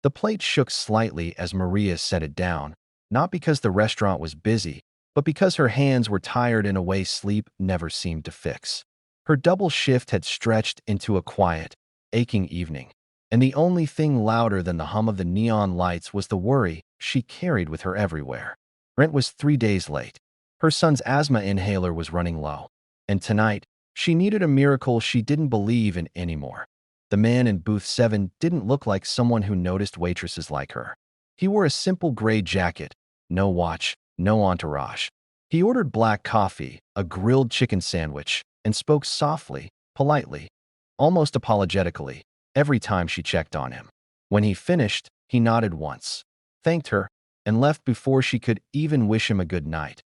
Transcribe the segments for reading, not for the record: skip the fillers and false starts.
The plate shook slightly as Maria set it down, not because the restaurant was busy, but because her hands were tired in a way sleep never seemed to fix. Her double shift had stretched into a quiet, aching evening, and the only thing louder than the hum of the neon lights was the worry she carried with her everywhere. Rent was 3 days late. Her son's asthma inhaler was running low, and tonight, she needed a miracle she didn't believe in anymore. The man in booth 7 didn't look like someone who noticed waitresses like her. He wore a simple gray jacket, no watch, no entourage. He ordered black coffee, a grilled chicken sandwich, and spoke softly, politely, almost apologetically, every time she checked on him. When he finished, he nodded once, thanked her, and left before she could even wish him a good night.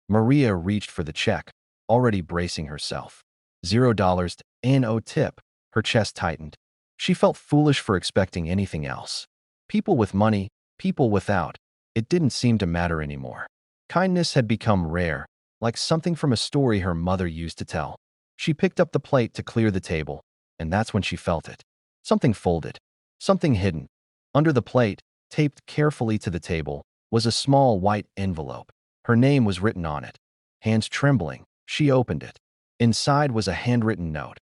Maria reached for the check, already bracing herself. $0 and no tip. Her chest tightened. She felt foolish for expecting anything else. People with money, people without. It didn't seem to matter anymore. Kindness had become rare, like something from a story her mother used to tell. She picked up the plate to clear the table, and that's when she felt it. Something folded. Something hidden. Under the plate, taped carefully to the table, was a small white envelope. Her name was written on it. Hands trembling, she opened it. Inside was a handwritten note.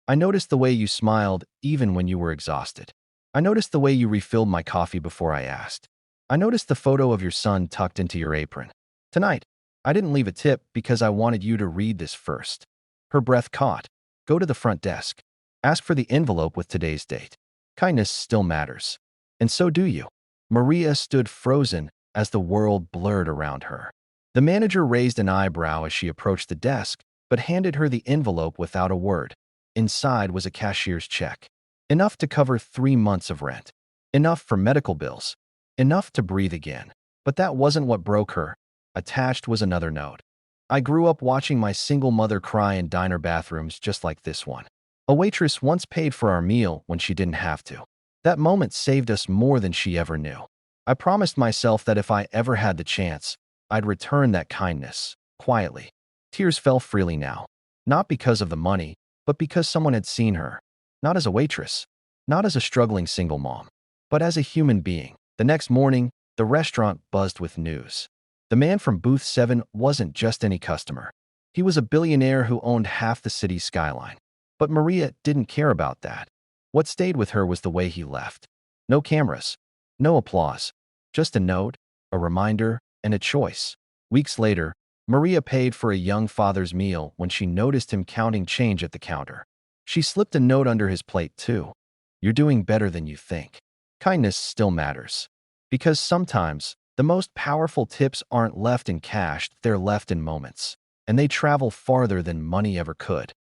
I noticed the way you smiled even when you were exhausted. I noticed the way you refilled my coffee before I asked. I noticed the photo of your son tucked into your apron. Tonight, I didn't leave a tip because I wanted you to read this first. Her breath caught. Go to the front desk. Ask for the envelope with today's date. Kindness still matters. And so do you. Maria stood frozen as the world blurred around her. The manager raised an eyebrow as she approached the desk, but handed her the envelope without a word. Inside was a cashier's check. Enough to cover 3 months of rent. Enough for medical bills. Enough to breathe again. But that wasn't what broke her. Attached was another note. I grew up watching my single mother cry in diner bathrooms just like this one. A waitress once paid for our meal when she didn't have to. That moment saved us more than she ever knew. I promised myself that if I ever had the chance, I'd return that kindness, quietly. Tears fell freely now. Not because of the money, but because someone had seen her. Not as a waitress. Not as a struggling single mom. But as a human being. The next morning, the restaurant buzzed with news. The man from booth 7 wasn't just any customer. He was a billionaire who owned half the city's skyline. But Maria didn't care about that. What stayed with her was the way he left. No cameras. No applause. Just a note, a reminder, and a choice. Weeks later, Maria paid for a young father's meal when she noticed him counting change at the counter. She slipped a note under his plate, too. You're doing better than you think. Kindness still matters. Because sometimes, the most powerful tips aren't left in cash, they're left in moments. And they travel farther than money ever could.